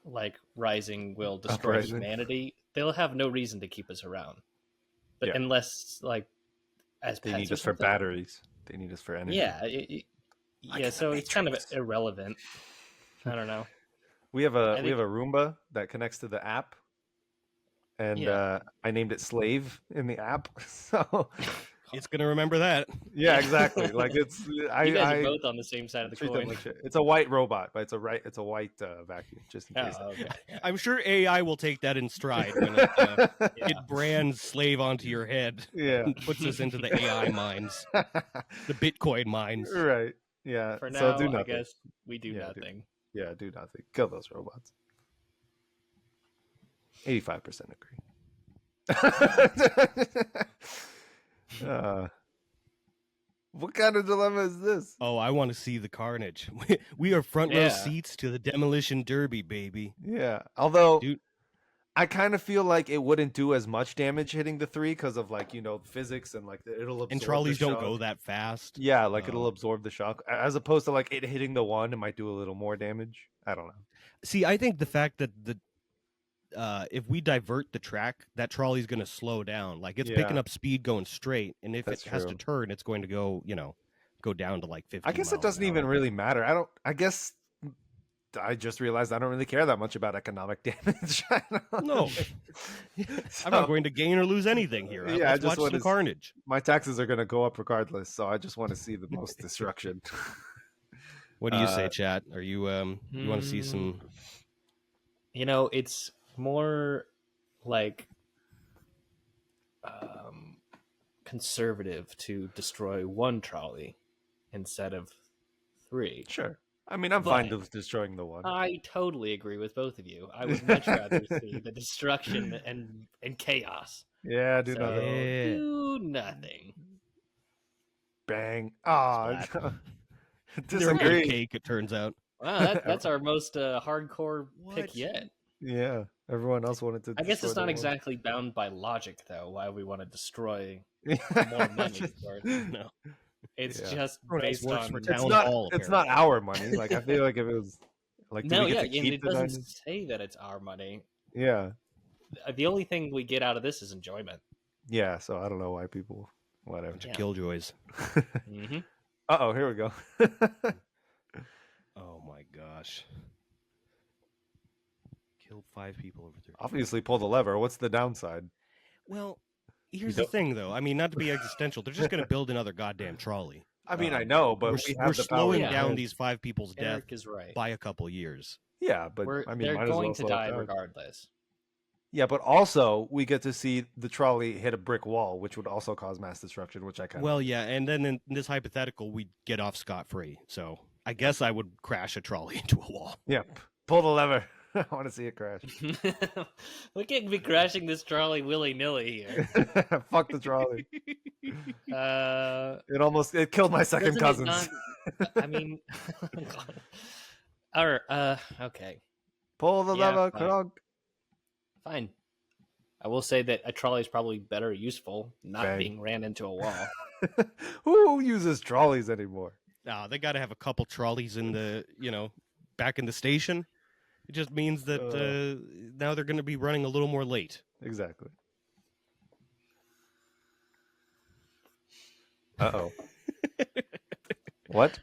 like rising will destroy Uprising. humanity, they'll have no reason to keep us around. But Yeah. unless like as They pets need or us for something. batteries. They need us for energy. Yeah, Like yeah. in So the it's kind of Matrix. irrelevant. I don't know. We have a I we have think- a Roomba that connects to the app, and Yeah. I named it Slave in the app. So It's going to remember that. yeah, Yeah. exactly. Like it's You guys I are both on the same side of the treat them coin. like shit. It's a white robot, but it's a white vacuum, just in case. Oh, okay. Yeah. I'm sure AI will take that in stride when Yeah. it brands slave onto your head Yeah. and puts us into the AI mines, the Bitcoin mines. Right. Yeah. For so now, do I nothing. guess we do Yeah, dude. nothing. Yeah, do nothing. Kill those robots. 85% agree. What kind of dilemma is this? Oh, I want to see the carnage. We are front row Yeah. seats to the demolition derby, baby. Yeah. Although Dude. I kind of feel like it wouldn't do as much damage hitting the 3 because of like, physics and like it'll absorb And trolleys the don't shock. go that fast. Yeah, like it'll absorb the shock as opposed to like it hitting the 1, it might do a little more damage. I don't know. See, I think the fact that if we divert the track, that trolley's going to slow down. Like it's picking Yeah. up speed going straight, and if That's it has to true. turn, it's going to go, go down to like 50. I guess it miles an doesn't even hour. really matter. I guess I just realized I don't really care that much about economic damage. No. I'm not going to gain or lose anything here. Yeah, I Let's just watch wanna some carnage. My taxes are going to go up regardless, so I just want to see the most destruction. What do you say, chat? Are you you want to see some? It's more like conservative to destroy one trolley instead of 3. Sure. I mean, I'm fine But- with destroying the 1. I totally agree with both of you. I would much rather see the destruction and chaos. Yeah, do So, nothing. Yeah. do nothing. Bang. Ah, They're disagree. cake. It turns out. Wow, that's our most hardcore pick What? yet. Yeah, everyone else wanted to. I guess destroy it's the not 1. exactly bound by logic, though, why we want to destroy Yeah. more money for it. No. It's Yeah. just Everyone else based works on... for It's Town not. hall, It's not our money. Like I feel like if it was, like, do No, we get yeah, to and keep it the doesn't diamonds? say that it's our money. Yeah, The only thing we get out of this is enjoyment. yeah. So I don't know why people. Whatever. Bunch of Yeah. killjoys. Mm-hmm. Here we go. Oh my gosh. Killed 5 people over 30. Obviously, pull the lever. What's the downside? Well, here's the thing, though. I mean, not to be existential, they're just going to build another goddamn trolley. I mean, I know, but we're the slowing power to down do it. these 5 people's death Eric is right. by a couple years. Yeah, but I mean, They're might as well going to slow it die down. regardless. Yeah, but also we get to see the trolley hit a brick wall, which would also cause mass destruction, which I kind of. Well, yeah, and then in this hypothetical, we get off scot-free. So I guess I would crash a trolley into a wall. Yep. Pull the lever. I want to see it crash. We can't be crashing this trolley willy-nilly here. Fuck the trolley. It killed my second Doesn't it cousins. not- I mean, all right. Okay, Pull the Yeah, lever, fine. Krog. fine. I will say that a trolley is probably better useful, not Bang. being ran into a wall. Who uses trolleys anymore? Nah, they got to have a couple trolleys in the, back in the station. It just means that now they're going to be running a little more late. Exactly. Uh-oh. What?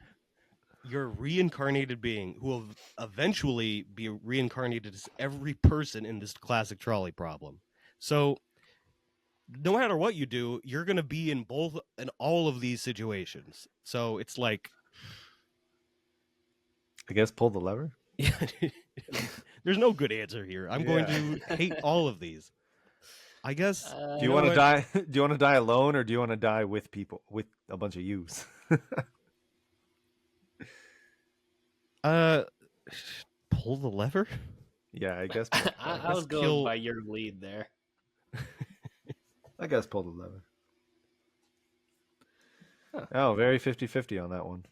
You're a reincarnated being who will eventually be reincarnated as every person in this classic trolley problem. So no matter what you do, you're going to be in all of these situations. So it's like, I guess pull the lever. there's no good answer here. I'm going to hate all of these. I guess. Do you want to die? Do you want to die alone, or do you want to die with people, with a bunch of yous? Pull the lever. Yeah, I guess. I was going by your lead there. I guess pull the lever. Huh. Oh, very 50-50 on that one.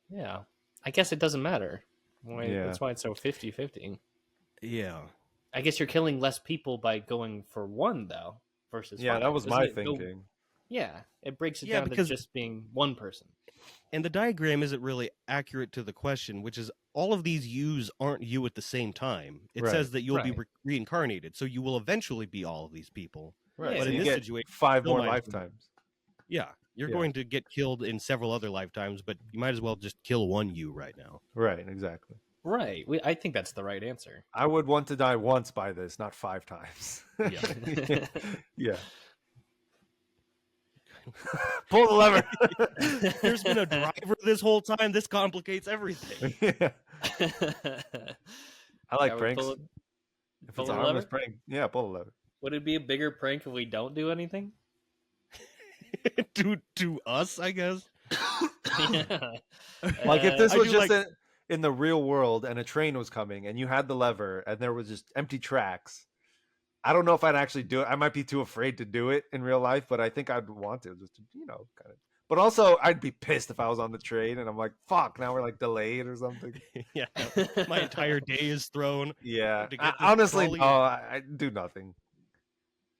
Yeah. I guess it doesn't matter. That's why it's so 50-50. Yeah. I guess you're killing less people by going for one, though, versus five. That was my thinking. It breaks it down to just being one person. And the diagram isn't really accurate to the question, which is all of these yous aren't you at the same time. It says that you'll be reincarnated, so you will eventually be all of these people. Right. But So in you this get situation, 5 more lifetimes. Yeah. You're going to get killed in several other lifetimes, but you might as well just kill one you right now. Right, exactly. Right. I think that's the right answer. I would want to die once by this, not 5 times. Yeah. Pull the lever. There's been a driver this whole time. This complicates everything. Yeah. I like pranks. Pull if it's the a harmless lever? prank, pull the lever. Would it be a bigger prank if we don't do anything? to us, I guess. Like if this was just in the real world and a train was coming and you had the lever and there was just empty tracks, I don't know if I'd actually do it. I might be too afraid to do it in real life, but I think I'd want to just to, kind of. But also, I'd be pissed if I was on the train and I'm like, "Fuck!" Now we're like delayed or something. Yeah, my entire day is thrown. Yeah, honestly, no, I do nothing.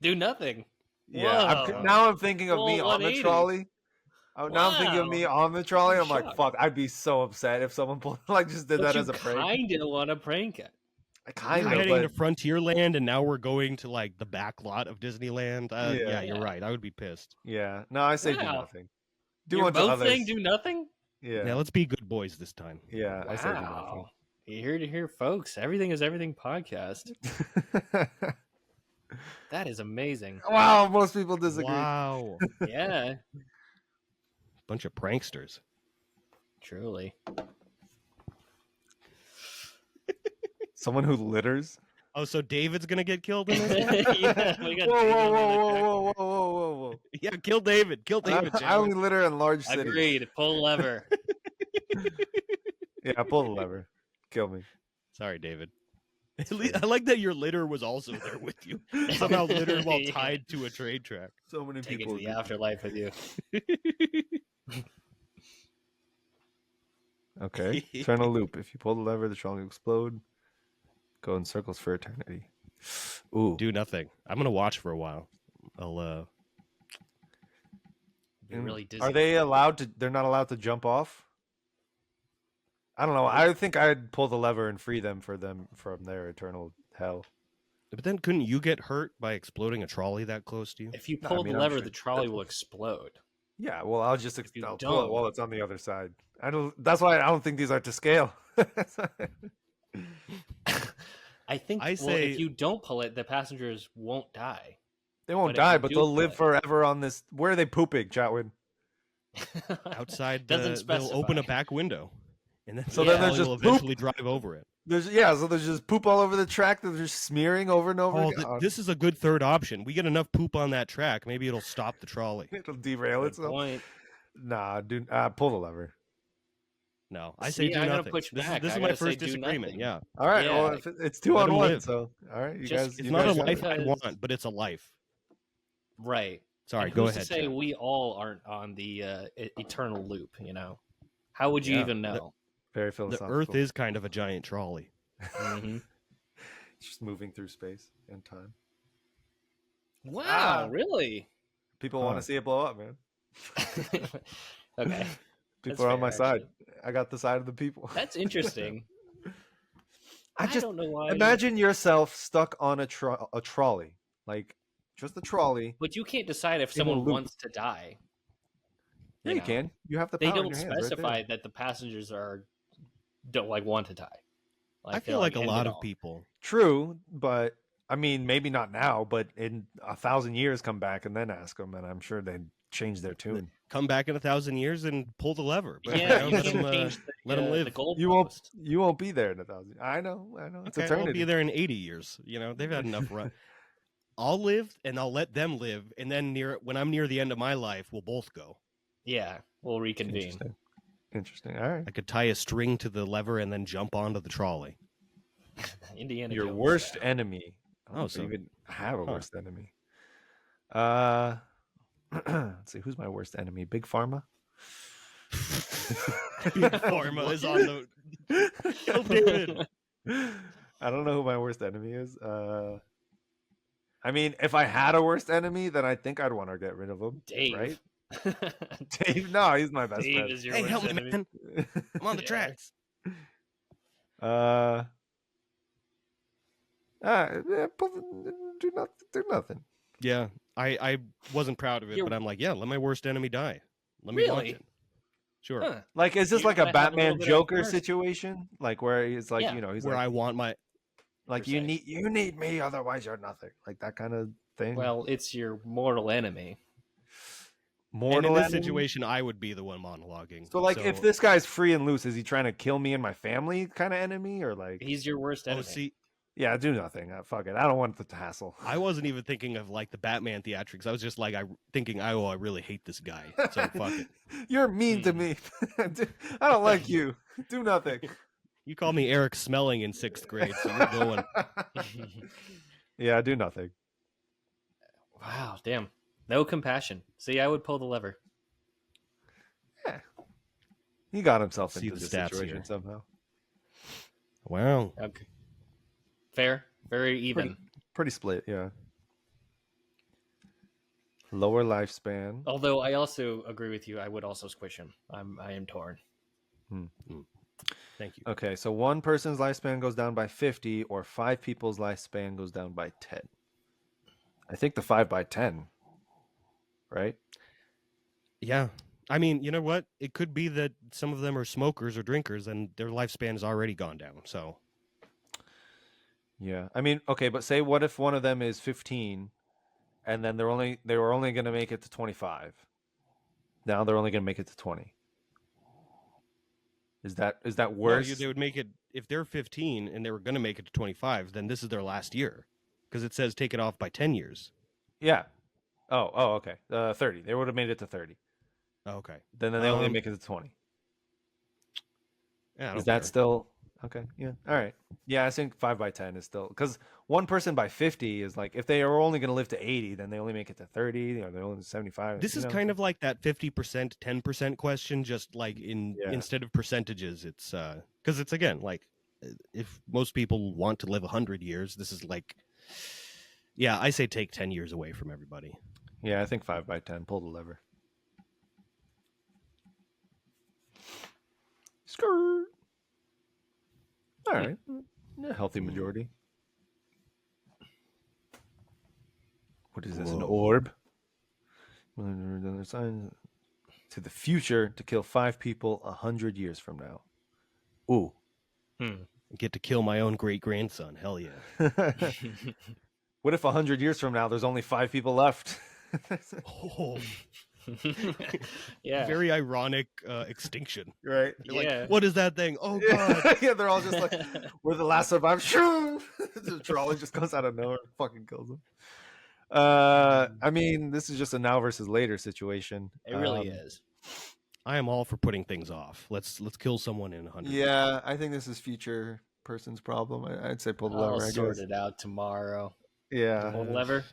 Do nothing. Yeah, now I'm thinking of me on the trolley. Now I'm thinking of me on the trolley. And I'm like, "Fuck!" I'd be so upset if someone just did that as a prank. I kind of want to prank it. We're heading to Frontierland, and now we're going to the back lot of Disneyland. Yeah, you're right. I would be pissed. Yeah, no, I say do nothing. You're both saying do nothing? Yeah, let's be good boys this time. Yeah, I say do nothing. You heard it here, folks. Everything is everything podcast. That is amazing. Wow, most people disagree. Wow. Yeah. Bunch of pranksters. Truly. Someone who litters. Oh, so David's gonna get killed in this? Yeah, we got whoa. Yeah, kill David. Kill David. I only litter in large cities. Agreed. Pull lever. Yeah, pull the lever. Kill me. Sorry, David. I like that your litter was also there with you. Somehow littered while tied to a train track. So many Take people. it to the afterlife with you. Okay. Eternal loop. If you pull the lever, the trolley will explode. Go in circles for eternity. Ooh. Do nothing. I'm gonna watch for a while. I'll Be really dizzy. Are they allowed to? They're not allowed to jump off. I don't know. I think I'd pull the lever and free them from their eternal hell. But then couldn't you get hurt by exploding a trolley that close to you? If you pull the lever, the trolley will explode. Yeah, well, I'll pull it while it's on the other side. That's why I don't think these are to scale. I think if you don't pull it, the passengers won't die. They won't die, but they'll live forever on this. Where are they pooping, Chatwin? Outside. Doesn't specify. They'll open a back window, and then then there's just will eventually drive over it. So there's just poop all over the track that they're just smearing over and over again. This is a good third option. We get enough poop on that track, maybe it'll stop the trolley. It'll derail itself. Nah, dude, pull the lever. No, I say do nothing. Push back. This is my first disagreement. Yeah. All right. Yeah. Well, it's 2-on-1, so all right, you guys. It's not a life I want, but it's a life. Right. Sorry. Go ahead. To say we all aren't on the eternal loop. How would you even know? Very philosophical. The Earth is kind of a giant trolley. Mm-hmm. It's just moving through space and time. Wow, really? People want to see it blow up, man. Okay. People are on my side. I got the side of the people. That's interesting. I don't know why. Imagine yourself stuck on a trolley, like just a trolley. But you can't decide if someone wants to die. Yeah, you can. You have the They power in don't your hands right specify there. that the passengers don't like want to die. I feel like a lot of people. True, but I mean, maybe not now, but in 1,000 years, come back and then ask them, and I'm sure they'd change their tune. Come back in 1,000 years and pull the lever. But Yeah, you you let can them change let them live. the goalpost. You won't be there in 1,000. I know. It's Okay, eternity. I'll be there in 80 years. You know, they've had enough run. I'll live and I'll let them live, and then when I'm near the end of my life, we'll both go. Yeah, we'll reconvene. Interesting. All right. I could tie a string to the lever and then jump onto the trolley. Indiana Your Jones worst style. enemy. I don't so- even have a huh. worst enemy. Let's see. Who's my worst enemy? Big Pharma. Big Pharma is on the. Kill David. I don't know who my worst enemy is. I mean, if I had a worst enemy, then I think I'd want to get rid of him. Dave. Right? Dave? No, he's my best Dave friend. is your Hey, worst help me, enemy. man! I'm on the Yeah. tracks. Do nothing. Yeah, I wasn't proud of it, You're- but I'm like, yeah, let my worst enemy die. Let me watch Really? it. Sure. Huh. Like, is this You like a gotta have a little Batman bit of Joker mercy. situation? Like where he's like, Yeah. he's Where like, I want my. like you need me, otherwise you're nothing. Like that kind of thing. Well, it's your mortal enemy. And mortal in this enemy? situation, I would be the one monologuing. So like, if this guy's free and loose, is he trying to kill me and my family, kind of enemy, or like? He's your worst enemy. see, Yeah, do nothing. Fuck it. I don't want the hassle. I wasn't even thinking of like the Batman theatrics. I was just like, I really hate this guy. So fuck it. You're mean to me. I don't like you. Do nothing. You called me Eric Smelling in 6th grade, so you're going. Yeah, do nothing. Wow, damn. No compassion. See, I would pull the lever. He got himself See into the this stats situation here. somehow. Wow. Okay. Fair. Very even. Pretty split, yeah. Lower lifespan. Although I also agree with you, I would also squish him. I am torn. Thank you. Okay, so one person's lifespan goes down by 50, or 5 people's lifespan goes down by 10. I think the 5 by 10, right? Yeah. I mean, you know what? It could be that some of them are smokers or drinkers and their lifespan has already gone down. So, Yeah. I mean, okay, but say what if one of them is 15 and then they were only going to make it to 25. Now they're only going to make it to 20. Is that worse? no, they would make it if they're 15 and they were going to make it to 25, then this is their last year because it says take it off by 10 years. Yeah. Oh, okay. 30. They would have made it to 30. Oh, okay. Then they only make it to 20. Yeah, I Is don't that care. still okay? Yeah. All right. Yeah, I think 5 by 10 is still, because one person by 50 is like, if they are only going to live to 80, then they only make it to 30, or they're only 75. This is kind of like that 50%, 10% question, just like instead of percentages, it's because it's again like if most people want to live 100 years, this is like, yeah, I say take 10 years away from everybody. Yeah, I think 5 by 10. Pull the lever. Skirt. All right. A healthy majority. What is this? An orb? To the future to kill 5 people 100 years from now. Ooh. Get to kill my own great grandson. Hell yeah. What if 100 years from now there's only 5 people left? Oh, Yeah. very ironic extinction. Right? Yeah. What is that thing? Oh god. Yeah, they're all just like, we're the last survivors. Shoo! The trolley just goes out of nowhere and fucking kills them. I mean, this is just a now versus later situation. It really is. I am all for putting things off. Let's kill someone in 100. Yeah, I think this is future person's problem. I'd say pull the lever. I'll I sort guess. it out tomorrow. Yeah, Pull the lever.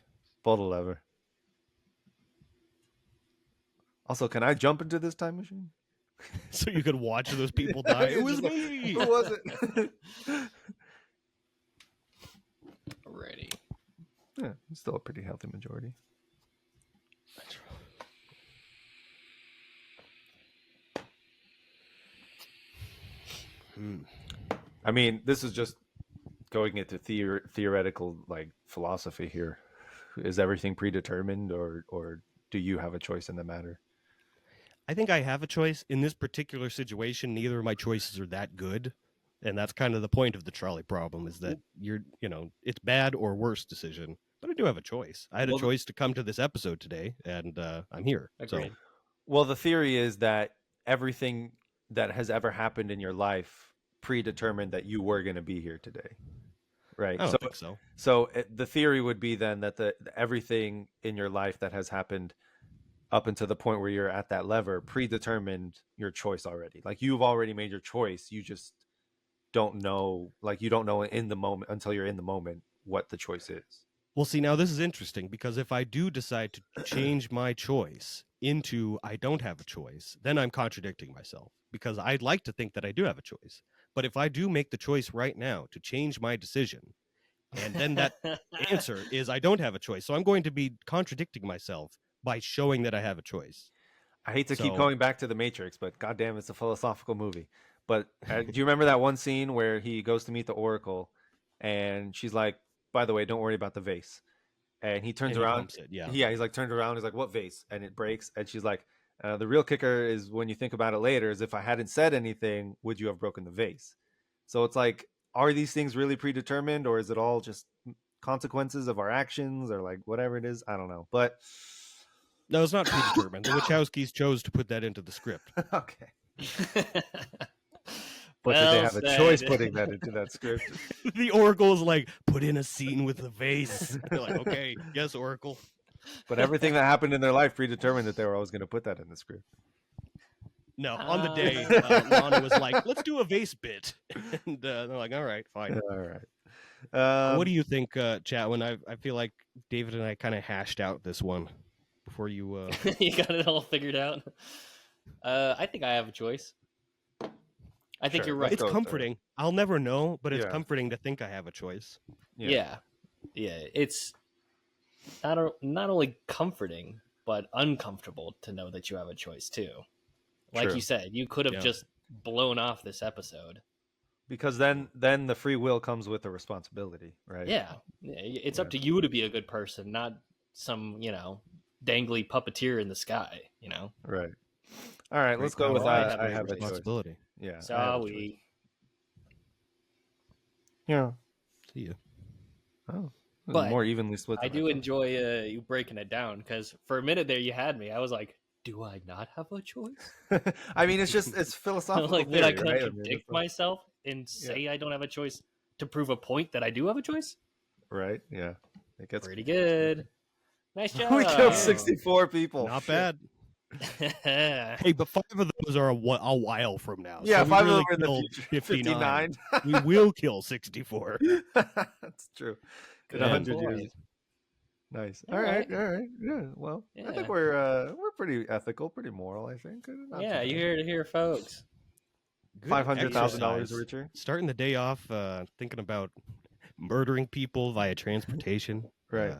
pull the lever. Also, can I jump into this time machine? So you could watch those people die. It was Just like, me. who was it? Ready. Yeah, it's still a pretty healthy majority. I mean, this is just going into theoretical like philosophy here. Is everything predetermined, or do you have a choice in the matter? I think I have a choice. In this particular situation, neither of my choices are that good. And that's kind of the point of the trolley problem, is that it's bad or worse decision. But I do have a choice. I had a choice to come to this episode today, and I'm here. Agreed. So, well, the theory is that everything that has ever happened in your life predetermined that you were going to be here today. Right. I don't think so. So the theory would be then that everything in your life that has happened up until the point where you're at that lever predetermined your choice already. Like you've already made your choice. You just don't know, like you don't know in the moment until you're in the moment what the choice is. Well, see, now this is interesting because if I do decide to change my choice into I don't have a choice, then I'm contradicting myself because I'd like to think that I do have a choice. But if I do make the choice right now to change my decision, and then that answer is I don't have a choice, so I'm going to be contradicting myself by showing that I have a choice. I hate to keep going back to the Matrix, but goddamn, it's a philosophical movie. But do you remember that one scene where he goes to meet the Oracle, and she's like, "By the way, don't worry about the vase." And he turns around. He's like turned around. He's like, "What vase?" And it breaks. And she's like, "The real kicker is when you think about it later. Is if I hadn't said anything, would you have broken the vase?" So it's like, are these things really predetermined, or is it all just consequences of our actions, or like whatever it is? I don't know, but. No, it's not predetermined. The Wachowskis chose to put that into the script. Okay. But did they have a choice putting that into that script? The Oracle is like, put in a scene with the vase. They're like, okay, yes, Oracle. But everything that happened in their life predetermined that they were always going to put that in the script. No, on the day, Lana was like, let's do a vase bit. And they're like, all right, fine. All right. What do you think, Chatwin? I feel like David and I kind of hashed out this one before you... You got it all figured out? I think I have a choice. I think you're right. It's comforting. I'll never know, but it's comforting to think I have a choice. Yeah. It's not only comforting, but uncomfortable to know that you have a choice too. Like you said, you could have just blown off this episode. Because then the free will comes with the responsibility, right? Yeah. It's up to you to be a good person, not some, dangly puppeteer in the sky, Right. All right, let's go with I have a responsibility. Choice. Yeah. Sorry. Yeah. See you. Oh. But more evenly split. I do enjoy you breaking it down because for a minute there you had me. I was like, do I not have a choice? I mean, it's philosophical. Like, theory, would I contradict right? myself and say I don't have a choice to prove a point that I do have a choice? Right. Yeah. It gets pretty good. Nice job. We killed 64 people. Not bad. Hey, but 5 of those are a while from now. Yeah, so 5 of them are in the future. 59. We will kill 64. That's true. In 100 years. Nice. All right. Yeah. Well, I think we're pretty ethical, pretty moral. I think. Yeah, you hear it here, folks. $500,000 richer. Starting the day off thinking about murdering people via transportation. Right.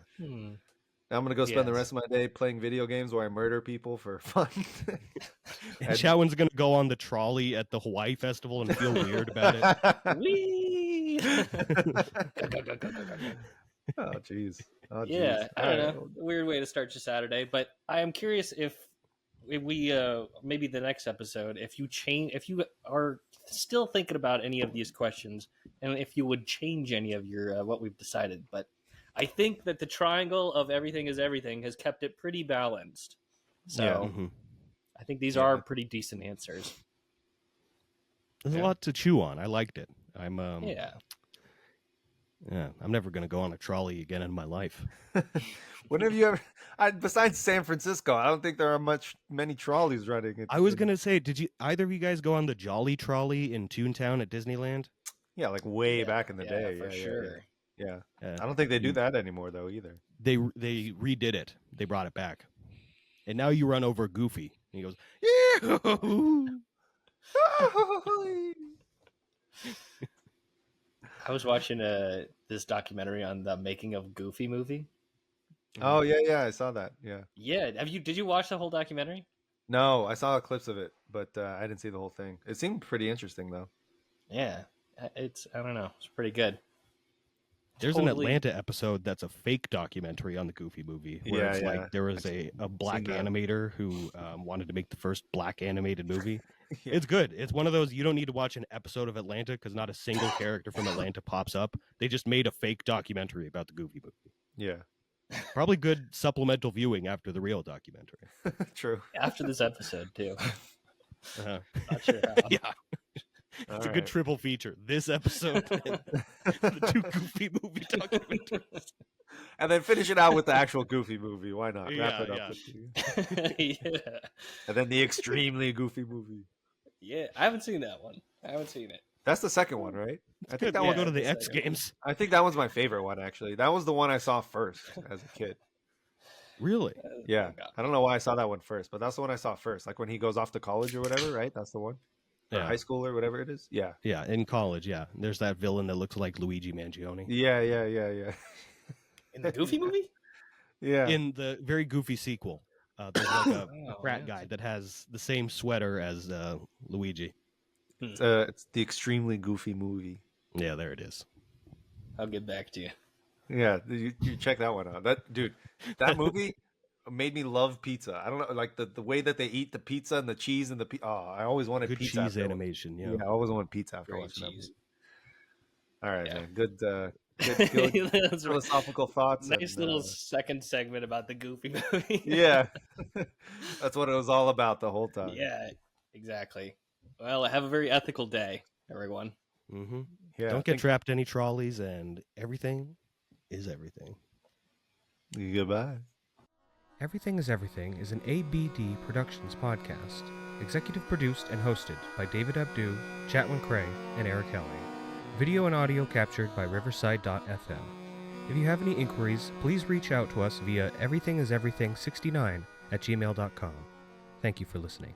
Now I'm going to go spend the rest of my day playing video games where I murder people for fun. And Chatwin's going to go on the trolley at the Hawaii Festival and feel weird about it. Whee! Oh, jeez. Yeah, I don't know. Weird way to start your Saturday, but I am curious if we maybe the next episode, if you are still thinking about any of these questions, and if you would change any of your what we've decided. But I think that the triangle of everything is everything has kept it pretty balanced. So I think these are pretty decent answers. There's a lot to chew on. I liked it. I'm never going to go on a trolley again in my life. When have you ever? Besides San Francisco, I don't think there are many trolleys running. I was going to say, did either of you guys go on the Jolly Trolley in Toontown at Disneyland? Yeah, like way back in the day. For sure. Yeah. I don't think they do that anymore, though, either. They redid it. They brought it back. And now you run over Goofy. And he goes, Yee-hoo! I was watching this documentary on the making of Goofy movie. Oh, yeah, I saw that. Yeah. Yeah. Did you watch the whole documentary? No, I saw clips of it, but I didn't see the whole thing. It seemed pretty interesting, though. Yeah. I don't know. It's pretty good. There's an Atlanta episode that's a fake documentary on the Goofy movie where it's like there was a black animator who wanted to make the first black animated movie. It's good. It's one of those, you don't need to watch an episode of Atlanta because not a single character from Atlanta pops up. They just made a fake documentary about the Goofy movie. Yeah. Probably good supplemental viewing after the real documentary. True. After this episode, too. Uh-huh. Not sure how. Yeah. It's a good triple feature. This episode and the 2 Goofy movie documentaries. And then finish it out with the actual Goofy movie. Why not? Wrap it up with Yeah. And then the extremely Goofy movie. Yeah, I haven't seen that one. I haven't seen it. That's the second one, right? I think that We'll one. go to the X Games. I think that one's my favorite one, actually. That was the one I saw first as a kid. Really? Yeah. I don't know why I saw that one first, but that's the one I saw first. Like when he goes off to college or whatever, right? That's the one. Or high school or whatever it is. Yeah. Yeah, in college, yeah. There's that villain that looks like Luigi Mangione. Yeah. In the Goofy movie? Yeah. In the very goofy sequel, there's like a frat guy that has the same sweater as Luigi. It's the extremely Goofy movie. Yeah, there it is. I'll get back to you. Yeah, you check that one out. That movie made me love pizza. I don't know, like the way that they eat the pizza and the cheese and I always wanted good pizza. Cheese animation, yeah. I always wanted pizza after Great watching cheese. that movie. All right, man. Good philosophical thoughts. Nice little second segment about the Goofy movie. Yeah, that's what it was all about the whole time. Yeah, exactly. Well, have a very ethical day, everyone. Mm-hmm. Yeah, don't get trapped in any trolleys, and everything is everything. Goodbye. Everything is Everything is an ABD Productions podcast. Executive produced and hosted by David Abdu, Chatwin Cray, and Eric Kelly. Video and audio captured by Riverside.fm. If you have any inquiries, please reach out to us via everythingiseverything69@gmail.com. Thank you for listening.